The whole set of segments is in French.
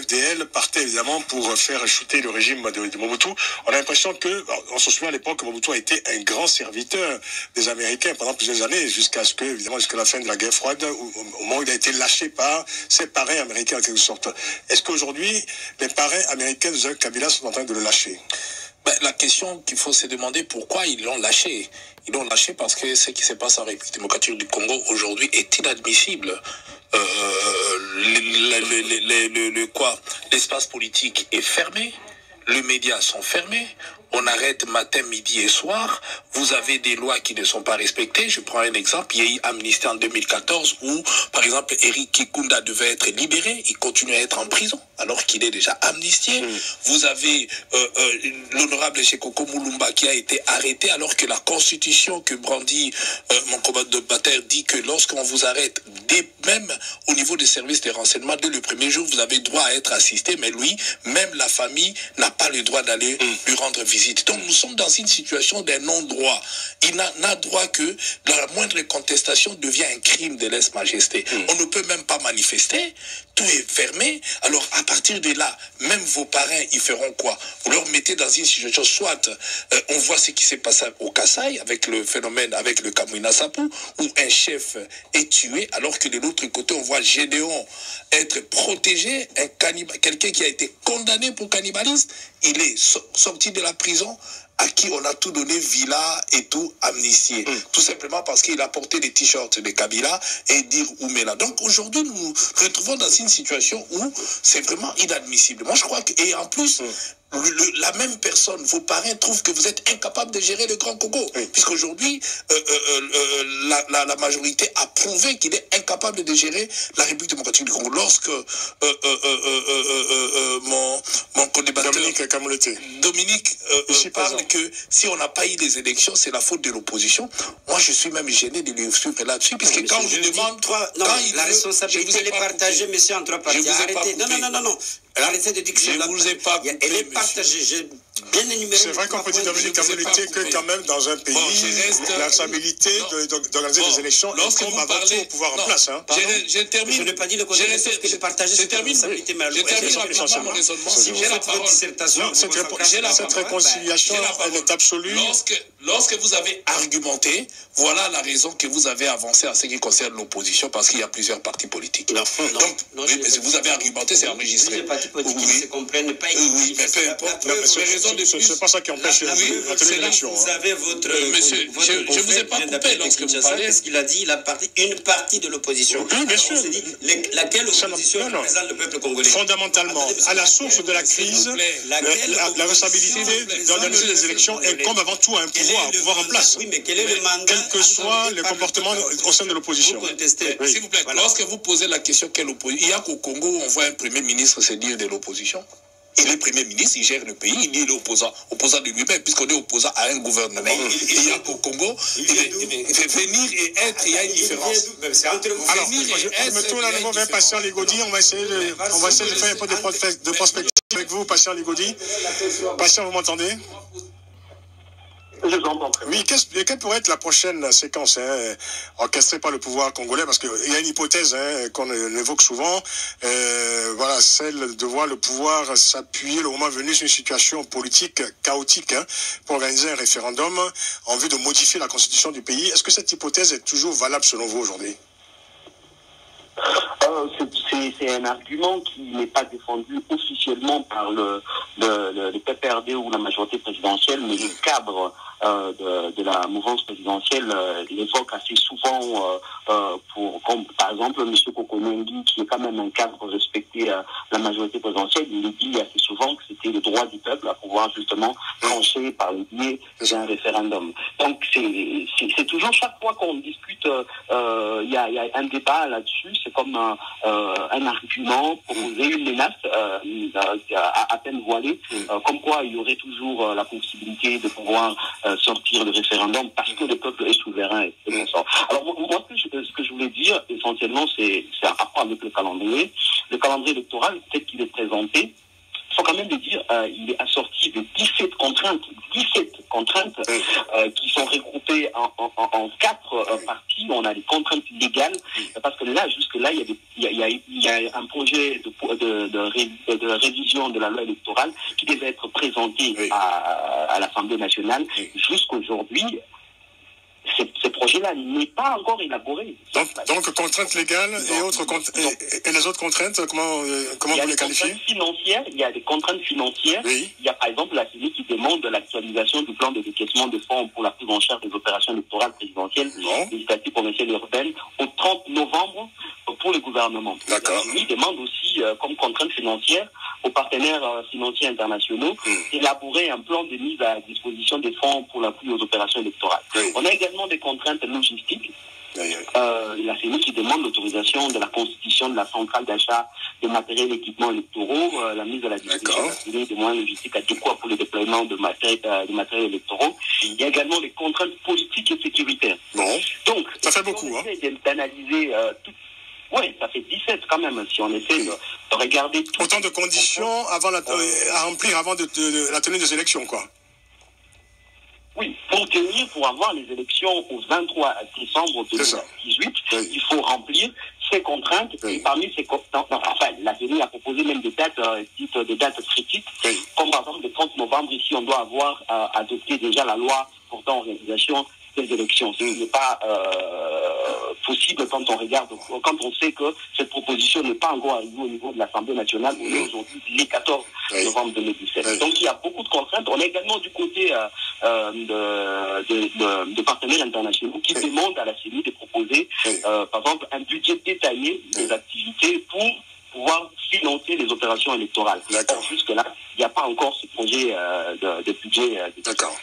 FDL partait évidemment pour faire chuter le régime de Mobutu. On a l'impression que, on se souvient à l'époque que Mobutu a été un grand serviteur des Américains pendant plusieurs années, jusqu'à la fin de la guerre froide, au moment où il a été lâché par ses parrains américains en quelque sorte. Est-ce qu'aujourd'hui, les parrains américains de Joseph Kabila sont en train de le lâcher? La question qu'il faut se demander, pourquoi ils l'ont lâché? Ils l'ont lâché parce que ce qui se passe en République démocratique du Congo aujourd'hui est inadmissible. L'espace politique est fermé, les médias sont fermés, on arrête matin, midi et soir, vous avez des lois qui ne sont pas respectées. Je prends un exemple, il y a eu Amnesty en 2014 où, par exemple, Eric Kikunda devait être libéré, il continue à être en prison alors qu'il est déjà amnistié. Vous avez l'honorable Shekoko Mulumba qui a été arrêté alors que la constitution que brandit mon combattant dit que lorsqu'on vous arrête, même au niveau des services de renseignement, dès le premier jour, vous avez droit à être assisté, mais lui, même la famille n'a pas le droit d'aller lui rendre visite. Donc nous sommes dans une situation d'un non-droit. Il n'a droit que la moindre contestation devient un crime de lèse-majesté. On ne peut même pas manifester, tout est fermé. Alors à partir de là, même vos parrains, ils feront quoi? Vous leur mettez dans une situation, soit on voit ce qui s'est passé au Kasaï avec le phénomène, avec le Kamwina Sapu, où un chef est tué, alors que de l'autre côté, on voit Gédéon être protégé, quelqu'un qui a été condamné pour cannibalisme, il est sorti de la prison, à qui on a tout donné, villa et tout amnistié. Tout simplement parce qu'il a porté des t-shirts de Kabila et dire Oumela. Donc aujourd'hui, nous nous retrouvons dans une situation où c'est vraiment inadmissible. Moi, je crois que, et en plus, la même personne, vos parrains trouvent que vous êtes incapable de gérer le Grand Congo. Puisqu'aujourd'hui, la majorité a prouvé qu'il est incapable de gérer la République démocratique du Congo. Lorsque mon co-débatteur Dominique parle que si on n'a pas eu les élections, c'est la faute de l'opposition. Moi, je suis même gêné de lui suivre là-dessus, puisque quand on vous demande... la responsabilité est partagée, monsieur, en trois parties. Arrêtez. Non. Arrêtez de dire que je vous ai pas coupé, elle est partagée. J'ai bien énuméré. C'est vrai qu'on peut dire, Dominique Kamolete, que quand même dans un pays, la responsabilité d'organiser des élections incombe avant tout au pouvoir en place. Je termine. Je n'ai pas dit le contraire, sauf que je partage cette responsabilité. Je termine rapidement mon raisonnement. Si vous faites votre dissertation, cette réconciliation, elle est absolue. Lorsque vous avez argumenté, voilà la raison que vous avez avancée en ce qui concerne l'opposition, parce qu'il y a plusieurs partis politiques. Donc, vous avez argumenté, c'est enregistré. Politiques qui se comprennent pas. Oui, mais peu importe. C'est pas ça qui empêche la tenue d'élection. Vous avez votre... Monsieur, je ne vous ai pas coupé lorsque vous parlez. Qu'est-ce qu'il a dit? Une partie de l'opposition. Oui, bien sûr. Laquelle opposition représente le peuple congolais? Fondamentalement, à la source de la crise, la responsabilité d'organiser les élections incombe avant tout à un pouvoir en place. Oui, mais quel est le mandat? Quel que soit le comportement au sein de l'opposition. S'il vous plaît, lorsque vous posez la question quelle opposition, il y a qu'au Congo, on voit un premier ministre se dire de l'opposition. Il est premier ministre, il gère le pays, il est opposant de lui-même, puisqu'on est opposant à un gouvernement. Il y a qu'au Congo, venir et être, il y a une différence. Alors, je me tourne à nouveau vers Patient Ligodi, on va essayer de faire un peu de prospective avec vous, Patient Ligodi. Patient, vous m'entendez? Je vous entends très bien. Oui, quelle pourrait être la prochaine séquence orchestrée par le pouvoir congolais? Parce qu'il y a une hypothèse qu'on évoque souvent, voilà, celle de voir le pouvoir s'appuyer le moment venu sur une situation politique chaotique pour organiser un référendum en vue de modifier la constitution du pays. Est-ce que cette hypothèse est toujours valable selon vous aujourd'hui? C'est un argument qui n'est pas défendu officiellement par le PPRD ou la majorité présidentielle, mais le cadre de la mouvance présidentielle l'évoque assez souvent comme par exemple M. Kokonengi, qui est quand même un cadre respecté à la majorité présidentielle. Il dit assez souvent que c'était le droit du peuple à pouvoir justement trancher par le biais d'un référendum. Donc c'est toujours, chaque fois qu'on discute, il y a un débat là-dessus. C'est comme un argument pour poser une menace à peine voilée, comme quoi il y aurait toujours la possibilité de pouvoir sortir le référendum parce que le peuple est souverain. Et bon ça. Alors moi, ce que je voulais dire essentiellement, c'est un rapport avec le calendrier. Le calendrier électoral, tel qu'il est présenté, faut quand même le dire, il est assorti de 17 contraintes qui sont regroupées en 4 parties. On a des contraintes légales, parce que là, jusque-là, il y a un projet de révision de la loi électorale qui devait être présenté à l'Assemblée nationale. Jusqu'aujourd'hui, ce projet-là n'est pas encore élaboré. Donc contraintes légales et les autres contraintes, comment vous les qualifiez? Il y a des contraintes financières. Oui. Il y a par exemple la CENI qui demande l'actualisation du plan de décaissement de fonds pour la prise en charge des opérations électorales présidentielles, législatives, provinciales et urbaines au 30 novembre pour le gouvernement. D'accord. La CENI demande aussi comme contrainte financière aux partenaires financiers internationaux d'élaborer un plan de mise à disposition des fonds pour l'appui aux opérations électorales. Oui. On a également des contraintes logistiques. La CENI qui demande l'autorisation de la constitution de la centrale d'achat de matériel et équipements électoraux, la mise à la disposition des moyens logistiques adéquats pour le déploiement de matériel électoraux. Il y a également les contraintes politiques et sécuritaires. Bon. Donc, ça fait beaucoup, on essaie d'analyser oui, ça fait 17 quand même, si on essaie de regarder tout. Autant de conditions à remplir avant de la tenue des élections, quoi. Oui, pour avoir les élections au 23 décembre 2018, il faut remplir ces contraintes. Et parmi ces contraintes, la CENI a proposé même des dates critiques, comme par exemple le 30 novembre, ici, on doit avoir adopté déjà la loi portant organisation des élections. Ce n'est pas possible quand on sait que cette proposition n'est pas encore arrivée au niveau de l'Assemblée nationale. On est aujourd'hui le 14 novembre 2017. Donc il y a beaucoup de contraintes. On est également du côté de partenaires internationaux qui demandent à la CENI de proposer, par exemple, un budget détaillé des activités pour pouvoir financer les opérations électorales. Or, jusque-là, il n'y a pas encore ce projet de budget. D'accord.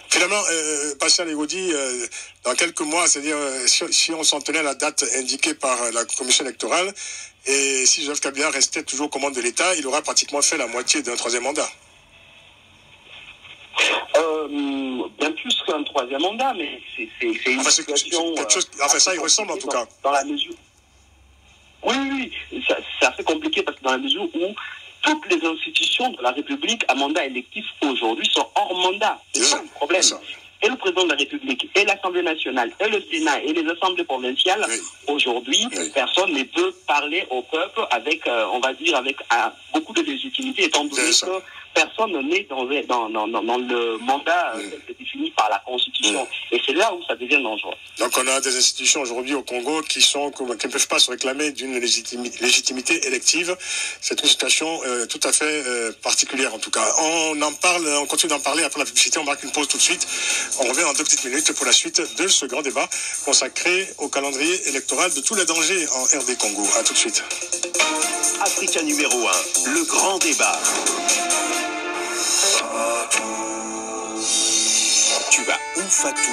Finalement, Pascal Egaudi, dans quelques mois, c'est-à-dire si on s'en tenait à la date indiquée par la commission électorale, et si Joseph Kabila restait toujours aux commandes de l'État, il aura pratiquement fait la moitié d'un 3e mandat. Bien plus qu'un 3e mandat, mais c'est une situation... ça, il ressemble en tout cas. Dans la mesure... Oui, c'est assez compliqué parce que dans la mesure où toutes les institutions de la République à mandat électif aujourd'hui sont hors mandat. C'est ça le problème. Et le président de la République, et l'Assemblée nationale, et le Sénat, et les assemblées provinciales, aujourd'hui, personne ne peut parler au peuple avec, on va dire, avec beaucoup de légitimité, étant donné que personne n'est dans le mandat défini par la Constitution. Et c'est là où ça devient dangereux. Donc on a des institutions aujourd'hui au Congo qui ne peuvent pas se réclamer d'une légitimité élective. C'est une situation tout à fait particulière en tout cas. On continue d'en parler après la publicité. On marque une pause tout de suite. On revient en 2 petites minutes pour la suite de ce grand débat consacré au calendrier électoral de tous les dangers en RD Congo. À tout de suite. Africa numéro 1, le grand débat. Tu vas où, Fatou?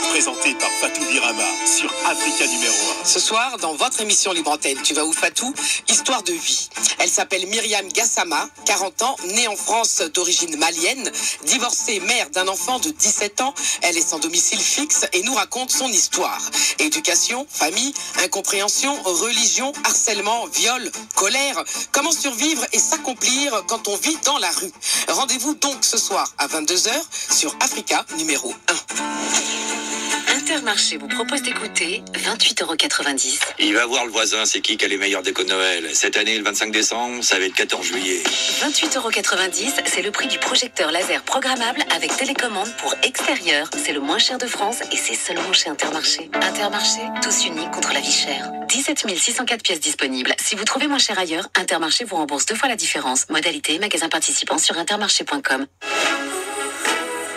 Présenté par Fatou Birama sur Africa numéro 1. Ce soir, dans votre émission Libre Antenne, Tu vas où, Fatou? Histoire de vie. Elle s'appelle Myriam Gassama, 40 ans, née en France d'origine malienne, divorcée, mère d'un enfant de 17 ans. Elle est sans domicile fixe et nous raconte son histoire. Éducation, famille, incompréhension, religion, harcèlement, viol, colère. Comment survivre et s'accomplir quand on vit dans la rue? Rendez-vous donc ce soir à 22h sur Africa numéro 1. Intermarché vous propose d'écouter 28,90 €. Il va voir le voisin, c'est qui a les meilleurs décos de Noël. Cette année, le 25 décembre, ça va être 14 juillet. 28,90 €, c'est le prix du projecteur laser programmable avec télécommande pour extérieur. C'est le moins cher de France et c'est seulement chez Intermarché. Intermarché, tous unis contre la vie chère. 17 604 pièces disponibles. Si vous trouvez moins cher ailleurs, Intermarché vous rembourse 2 fois la différence. Modalité, magasin participant sur intermarché.com.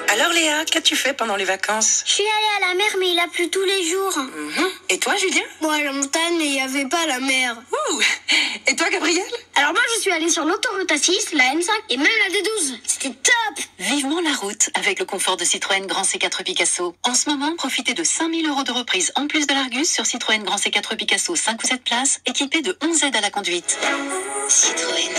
Alors Léa, qu'as-tu fait pendant les vacances? Je suis allée à la mer, mais il a plu tous les jours. Et toi, Julien? Moi, à la montagne, mais il n'y avait pas la mer. Ouh. Et toi, Gabriel? Alors moi, je suis allée sur l'autoroute A6, la M5 et même la D12. C'était top. Vivement la route avec le confort de Citroën Grand C4 Picasso. En ce moment, profitez de 5 000 € de reprise en plus de l'Argus sur Citroën Grand C4 Picasso 5 ou 7 places, équipé de 11 aides à la conduite. Citroën.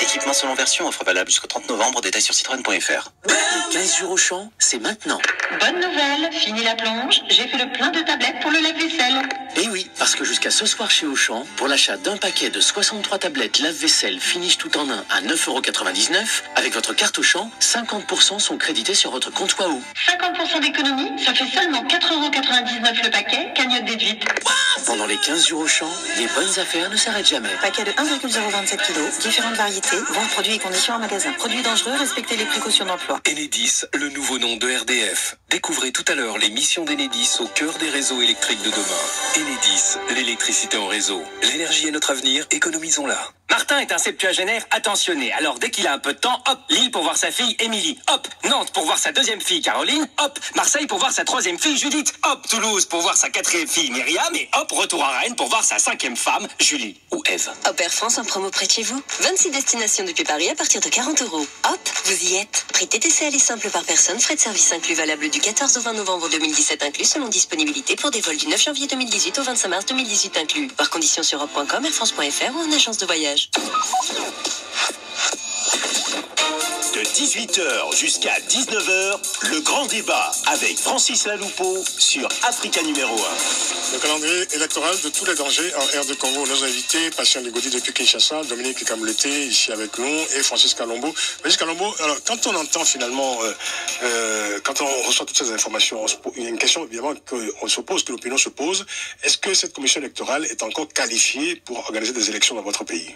Équipement selon version, offre valable jusqu'au 30 novembre, détails sur citroën.fr. Les 15 jours Auchan, c'est maintenant. Bonne nouvelle, fini la plonge, j'ai fait le plein de tablettes pour le lave-vaisselle. Et oui, parce que jusqu'à ce soir chez Auchan, pour l'achat d'un paquet de 63 tablettes lave-vaisselle Finish tout en un à 9,99 €, avec votre carte Auchan, 50% sont crédités sur votre compte Wahoo. 50% d'économie, ça fait seulement 4,99 € le paquet, cagnotte déduite. Pendant les 15 jours Auchan, les bonnes affaires ne s'arrêtent jamais. Paquet de 1,027 kg, différentes variétés, vente produits et conditions en magasin. Produits dangereux, respectez les précautions d'emploi. Enedis, le nouveau nom de RDF. Découvrez tout à l'heure les missions d'Enedis au cœur des réseaux électriques de demain. Enedis, l'électricité en réseau. L'énergie est notre avenir, économisons-la. Martin est un septuagénaire attentionné, alors dès qu'il a un peu de temps, hop, Lille pour voir sa fille Émilie, hop, Nantes pour voir sa deuxième fille Caroline, hop, Marseille pour voir sa troisième fille Judith, hop, Toulouse pour voir sa quatrième fille Myriam, et hop, retour à Rennes pour voir sa cinquième femme, Julie ou Eve. Hop Air France en promo près de chez vous. 26 destinations depuis Paris à partir de 40 €. Hop, vous y êtes. Prix TTC aller simple par personne, frais de service inclus valable du 14 au 20 novembre 2017 inclus selon disponibilité pour des vols du 9 janvier 2018 au 25 mars 2018 inclus. Par conditions sur europe.com, airfrance.fr ou en agence de voyage. De 18h jusqu'à 19h, le grand débat avec Francis Laloupeau sur Africa numéro 1. Le calendrier électoral de tous les dangers en aire de Congo. Nos invités, Patient Ligodi depuis Kinshasa, Dominique Kamouleté ici avec nous et Francis Kalombo. Francis Kalombo, alors quand on entend finalement, quand on reçoit toutes ces informations, il y a une question évidemment qu'on se pose, que l'opinion se pose. Est-ce que cette commission électorale est encore qualifiée pour organiser des élections dans votre pays?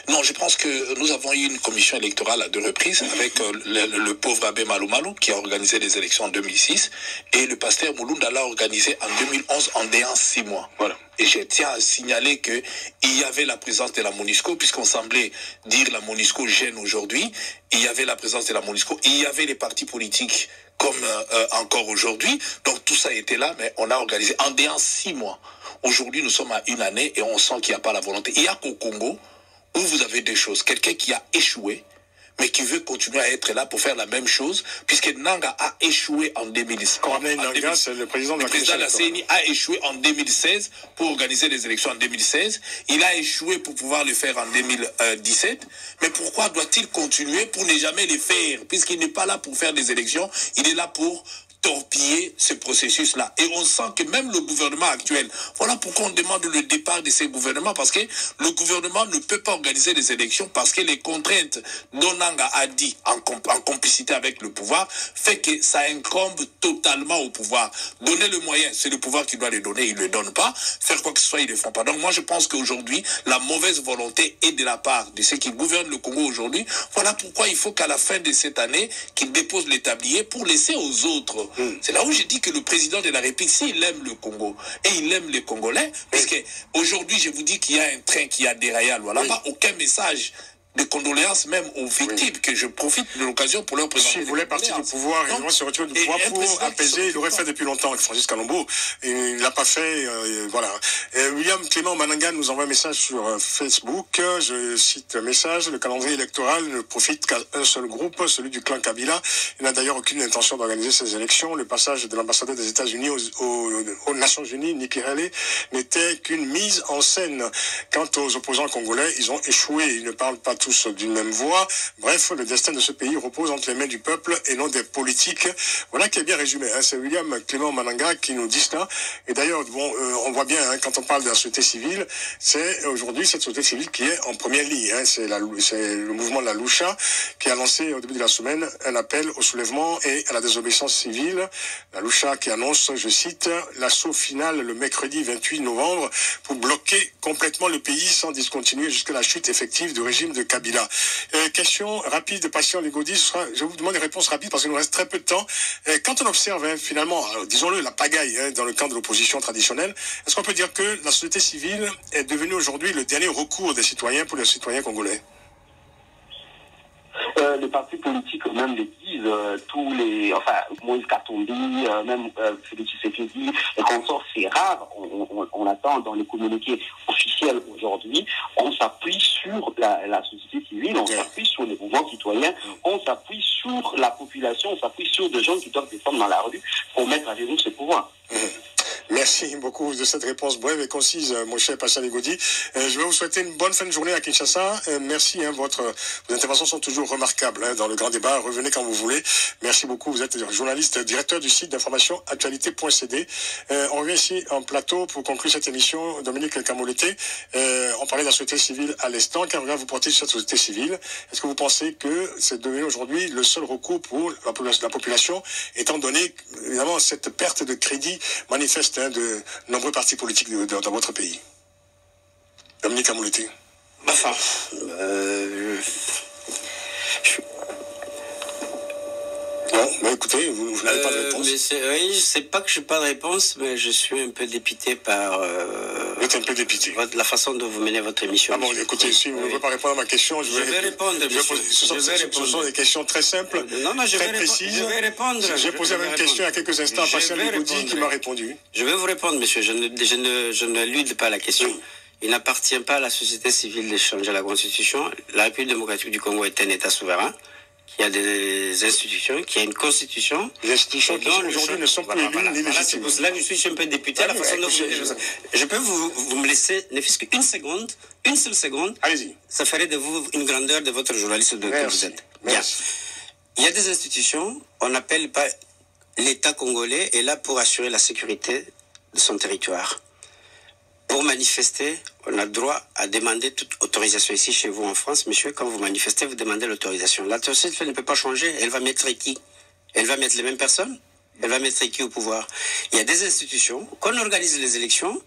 Non, je pense que nous avons eu une commission électorale à 2 reprises avec le pauvre Abbé Malou Malou qui a organisé les élections en 2006 et le pasteur Moulounda l'a organisé en 2011 en déant 6 mois. Voilà. Et je tiens à signaler que il y avait la présence de la MONUSCO, puisqu'on semblait dire la MONUSCO gêne aujourd'hui. Il y avait la présence de la MONUSCO, il y avait les partis politiques comme encore aujourd'hui. Donc tout ça était là, mais on a organisé en déant 6 mois. Aujourd'hui, nous sommes à 1 année et on sent qu'il n'y a pas la volonté. Il y a qu'au Congo où vous avez des choses. Quelqu'un qui a échoué, mais qui veut continuer à être là pour faire la même chose, puisque Nanga a échoué en 2016. Corneille Nanga, c'est le président de la CENI a échoué en 2016 pour organiser les élections en 2016. Il a échoué pour pouvoir le faire en 2017. Mais pourquoi doit-il continuer pour ne jamais les faire? Puisqu'il n'est pas là pour faire des élections, il est là pour torpiller ce processus-là. Et on sent que même le gouvernement actuel, voilà pourquoi on demande le départ de ces gouvernements, parce que le gouvernement ne peut pas organiser des élections parce que les contraintes dont Nanga a dit en complicité avec le pouvoir fait que ça incombe totalement au pouvoir. Donner le moyen, c'est le pouvoir qui doit le donner, il ne le donne pas. Faire quoi que ce soit, ils ne le font pas. Donc moi je pense qu'aujourd'hui, la mauvaise volonté est de la part de ceux qui gouvernent le Congo aujourd'hui. Voilà pourquoi il faut qu'à la fin de cette année, qu'ils déposent les tabliers pour laisser aux autres. C'est là où je dis que le président de la République, s'il aime le Congo et il aime les Congolais, puisque aujourd'hui je vous dis qu'il y a un train qui a déraillé à Lualaba, aucun message de condoléances même aux victimes, que je profite de l'occasion pour leur présenter. S'il voulait partir du pouvoir, il doit se retirer du pouvoir pour apaiser, il l'aurait fait depuis longtemps avec Francis Kalombo, et il ne l'a pas fait, voilà. William Clément Mananga nous envoie un message sur Facebook, je cite le message: le calendrier électoral ne profite qu'à un seul groupe, celui du clan Kabila. Il n'a d'ailleurs aucune intention d'organiser ces élections. Le passage de l'ambassadeur des États-Unis aux Nations Unies, Nikki Haley, n'était qu'une mise en scène. Quant aux opposants congolais, ils ont échoué, ils ne parlent pas tous d'une même voix. Bref, le destin de ce pays repose entre les mains du peuple et non des politiques. Voilà qui est bien résumé. Hein. C'est William Clément Mananga qui nous dit cela. Et d'ailleurs, bon, on voit bien, hein, quand on parle de la société civile, c'est aujourd'hui cette société civile qui est en première ligne. Hein. C'est le mouvement de la Loucha qui a lancé au début de la semaine un appel au soulèvement et à la désobéissance civile. La Loucha qui annonce, je cite, l'assaut final le mercredi 28 novembre pour bloquer complètement le pays sans discontinuer jusqu'à la chute effective du régime de Kabila. Question rapide de Patient Ligodi, je vous demande des réponses rapides parce qu'il nous reste très peu de temps. Quand on observe finalement, disons-le, la pagaille dans le camp de l'opposition traditionnelle, est-ce qu'on peut dire que la société civile est devenue aujourd'hui le dernier recours des citoyens pour les citoyens congolais? Les partis politiques même le disent, tous les, enfin, Moïse Katumbi, même Félix Tshisekedi, et consorts, c'est rare, on attend dans les communiqués officiels aujourd'hui, on s'appuie sur la société civile, on s'appuie sur les mouvements citoyens, on s'appuie sur la population, on s'appuie sur des gens qui doivent descendre dans la rue pour mettre à genoux ce pouvoir. Merci beaucoup de cette réponse brève et concise, mon cher Pascal Gaudi. Je vais vous souhaiter une bonne fin de journée à Kinshasa. Merci, vos interventions sont toujours remarquables dans le grand débat. Revenez quand vous voulez. Merci beaucoup. Vous êtes journaliste, directeur du site d'information actualité.cd. On revient ici en plateau pour conclure cette émission. Dominique Kamoleté, on parlait de la société civile à l'instant. Quel regard vous portez sur cette société civile? Est-ce que vous pensez que c'est devenu aujourd'hui le seul recours pour la population, étant donné évidemment cette perte de crédit manifeste de nombreux partis politiques dans votre pays? Dominique Kamoleté. Enfin, Bon, mais écoutez, vous n'avez pas de réponse. Oui, je sais pas que je n'ai pas de réponse, mais je suis un peu dépité par vous êtes un peu dépité. La façon dont vous menez votre émission. Ah bon, écoutez, si vous ne voulez pas répondre à ma question, je vais répondre. Ce sont des questions très simples, très précises. Je vais répondre. J'ai posé la même question il y a quelques instants à Pascal Gaudi qui m'a répondu. Je vais vous répondre, monsieur. Je n'élude pas la question. Il n'appartient pas à la société civile de changer la Constitution. La République démocratique du Congo est un État souverain, qui a des institutions, qui a une constitution. Les institutions qui aujourd'hui ne sont plus élues ni légitimes. C'est pour cela que je suis un peu député à la façon dont je peux vous me laisser, ne fût-ce qu'une seconde, une seule seconde. Allez-y. Ça ferait de vous une grandeur de votre journaliste que vous êtes. Bien. Il y a des institutions, on n'appelle pas l'État congolais est là pour assurer la sécurité de son territoire. Pour manifester, on a le droit à demander toute autorisation ici chez vous en France. Monsieur, quand vous manifestez, vous demandez l'autorisation. L'autorisation ne peut pas changer. Elle va mettre qui? Elle va mettre les mêmes personnes? Elle va mettre qui au pouvoir? Il y a des institutions, qu'on organise les élections,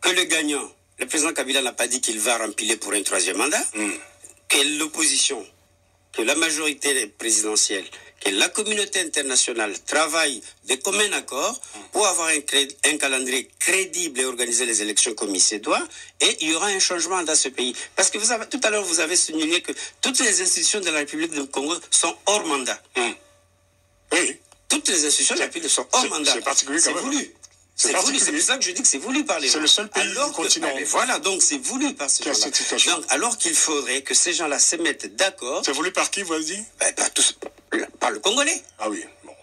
que le gagnant, le président Kabila n'a pas dit qu'il va rempiler pour un troisième mandat, que l'opposition, que la majorité présidentielle, que la communauté internationale travaille de commun accord pour avoir un calendrier crédible et organiser les élections comme il se doit, et il y aura un changement dans ce pays. Parce que tout à l'heure, vous avez souligné que toutes les institutions de la République du Congo sont hors mandat. Oui. Toutes les institutions de la République sont hors mandat. C'est particulier quand même. C'est voulu. C'est voulu, c'est pour ça que je dis que c'est voulu par les gens. C'est le seul pays du continent. Voilà, donc c'est voulu par ces gens-là. Donc, alors qu'il faudrait que ces gens-là se mettent d'accord. C'est voulu par qui, vous avez dit? Par le Congolais. Ah oui, bon.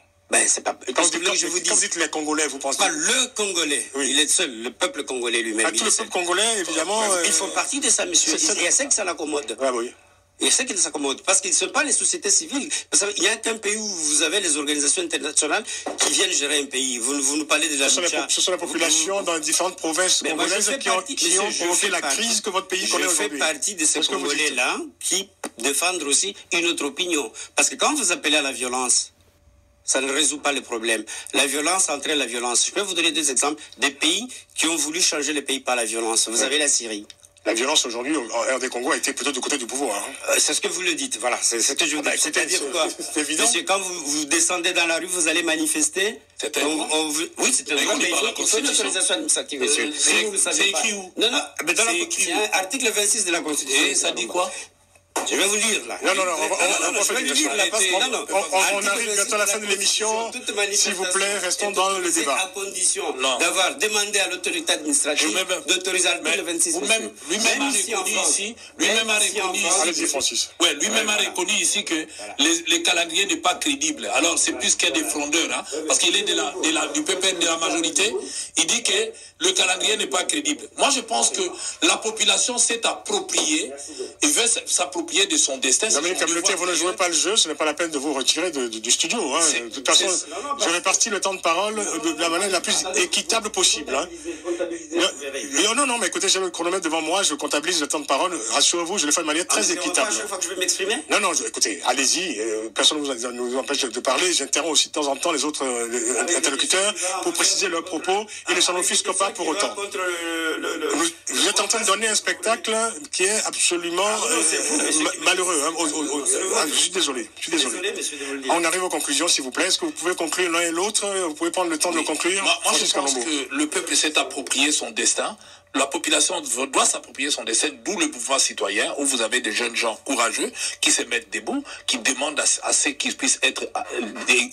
C'est pas. Quand vous dites les Congolais, vous pensez? Pas le Congolais. Oui. Il est seul, le peuple congolais lui-même. Tout le peuple congolais, évidemment. Ils font partie de ça, monsieur. Il y a ceux qui ça l'accommode. Ah oui. Il y a ceux qui s'accommodent. Parce qu'ils ne sont pas les sociétés civiles. Il y a qu'un pays où vous avez les organisations internationales qui viennent gérer un pays. Vous nous parlez de la lucha. Ce sont les populations dans les différentes provinces congolaises qui ont provoqué la crise que votre pays connaît aujourd'hui. Je fais partie de ces Congolais-là qui défendent aussi une autre opinion. Parce que quand vous appelez à la violence, ça ne résout pas le problème. La violence entraîne la violence. Je peux vous donner deux exemples des pays qui ont voulu changer le pays par la violence. Vous avez la Syrie. La violence aujourd'hui en RD Congo a été plutôt du côté du pouvoir. C'est ce que vous le dites, voilà. C'est ce que je vous dis. C'est-à-dire quoi? C'est évident. Parce que quand vous descendez dans la rue, vous allez manifester. Oui, c'est un droit, mais il faut une autorisation administrative, monsieur. C'est écrit où? Non, c'est écrit. Article 26 de la Constitution. Et ça dit quoi? Je vais vous lire là. Non, je vais vous lire là parce qu'on arrive bientôt à la fin de l'émission. S'il vous plaît, restons dans le débat. À condition d'avoir demandé à l'autorité administrative d'autoriser l'article 26. Lui-même a reconnu ici. Lui-même a reconnu ici que le calendrier n'est pas crédible. Alors c'est plus qu'il y a des frondeurs, parce qu'il est du PPR de la majorité. Il dit que le calendrier n'est pas crédible. Moi je pense que la population s'est appropriée et veut s'approprier de son destin. Dominique Kamoleté, vous ne jouez pas le jeu, ce n'est pas la peine de vous retirer du studio. De toute façon, je répartis le temps de parole de la manière la plus équitable possible. Non, mais écoutez, j'ai le chronomètre devant moi, je comptabilise le temps de parole. Rassurez-vous, je le fais de manière très équitable. À chaque fois que je vais m'exprimer? Non, écoutez, allez-y, personne ne nous empêche de parler. J'interromps aussi de temps en temps les autres interlocuteurs pour préciser leurs propos et ne s'en offusquent pas pour autant. Vous êtes en train de donner un spectacle qui est absolument malheureux. Je suis désolé. On arrive aux conclusions, s'il vous plaît. Est-ce que vous pouvez conclure l'un et l'autre? Vous pouvez prendre le temps de le conclure? Moi, je pense que le peuple s'est approprié son destin La population doit s'approprier son destin, d'où le mouvement citoyen, où vous avez des jeunes gens courageux qui se mettent debout, qui demandent à ceux qui puissent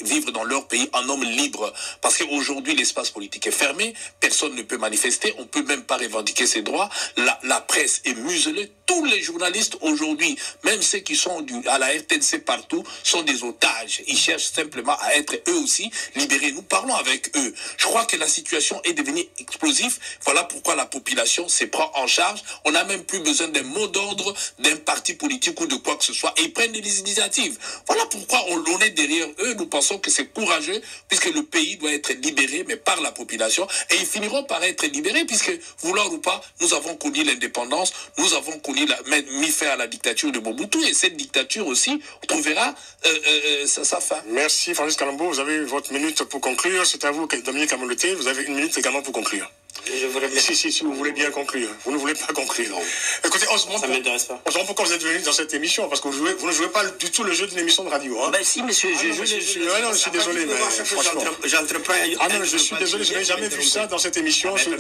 vivre dans leur pays en homme libre. Parce qu'aujourd'hui, l'espace politique est fermé, personne ne peut manifester, on ne peut même pas revendiquer ses droits. La presse est muselée. Tous les journalistes aujourd'hui, même ceux qui sont à la RTNC partout, sont des otages. Ils cherchent simplement à être eux aussi libérés. Nous parlons avec eux. Je crois que la situation est devenue explosive. Voilà pourquoi la population se prend en charge. On n'a même plus besoin d'un mot d'ordre d'un parti politique ou de quoi que ce soit. Et ils prennent des initiatives. Voilà pourquoi on est derrière eux. Nous pensons que c'est courageux puisque le pays doit être libéré, mais par la population. Et ils finiront par être libérés puisque, vouloir ou pas, nous avons connu l'indépendance, nous avons connu mis fin à la dictature de Mobutu, et cette dictature aussi trouvera sa fin. Merci Francis Kalombo, vous avez votre minute pour conclure. C'est à vous, Dominique Kamoloté, vous avez une minute également pour conclure. Je voudrais bien... Si vous voulez bien conclure. Vous ne voulez pas conclure. Non. Écoutez, ça m'intéresse pas. On se rend pourquoi vous êtes venu dans cette émission, parce que vous ne jouez pas du tout le jeu d'une émission de radio. Hein. Ben si, monsieur, je suis désolé, mais franchement. J'entreprends. Je suis désolé, je n'ai jamais vu ça dans cette émission. Parce que je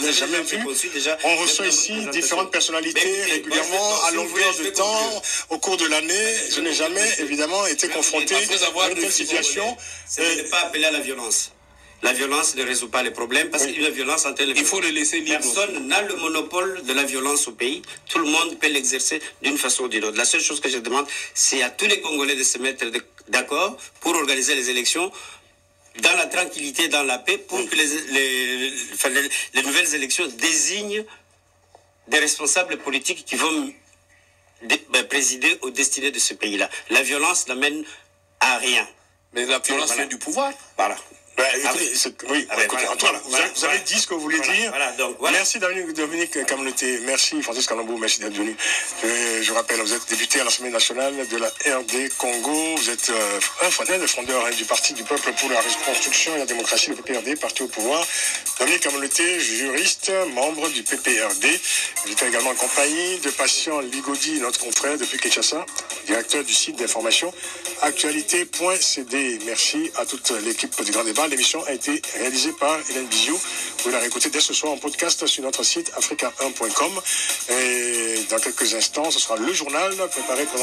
n'ai jamais vu. On reçoit ici différentes personnalités régulièrement, à longueur de temps, au cours de l'année. Je n'ai jamais, évidemment, été confronté à une telle situation. Ce n'est pas appelé à la violence. La violence ne résout pas les problèmes parce qu'une violence entraîne... Il faut le laisser libre. Personne n'a le monopole de la violence au pays. Tout le monde peut l'exercer d'une façon ou d'une autre. La seule chose que je demande, c'est à tous les Congolais de se mettre d'accord pour organiser les élections dans la tranquillité, dans la paix, pour que les nouvelles élections désignent des responsables politiques qui vont présider aux destinées de ce pays-là. La violence n'amène à rien. Mais la violence vient du pouvoir. Voilà. Antoine, vous avez dit ce que vous voulez dire. Merci Dominique Kamoloté, merci Francis Kalombo, merci d'être venu. Je rappelle, vous êtes député à l'Assemblée nationale de la RD Congo, vous êtes un des fondeurs du Parti du Peuple pour la Reconstruction et la Démocratie, le PPRD, parti au pouvoir. Dominique Kamoloté, juriste, membre du PPRD. Vous êtes également en compagnie de Patient Ligodi, notre confrère depuis Kinshasa, directeur du site d'information actualité.cd. Merci à toute l'équipe du Grand Débat. L'émission a été réalisée par Hélène Bizio. Vous pouvez la réécouter dès ce soir en podcast sur notre site africa1.com. Et dans quelques instants, ce sera le journal préparé pendant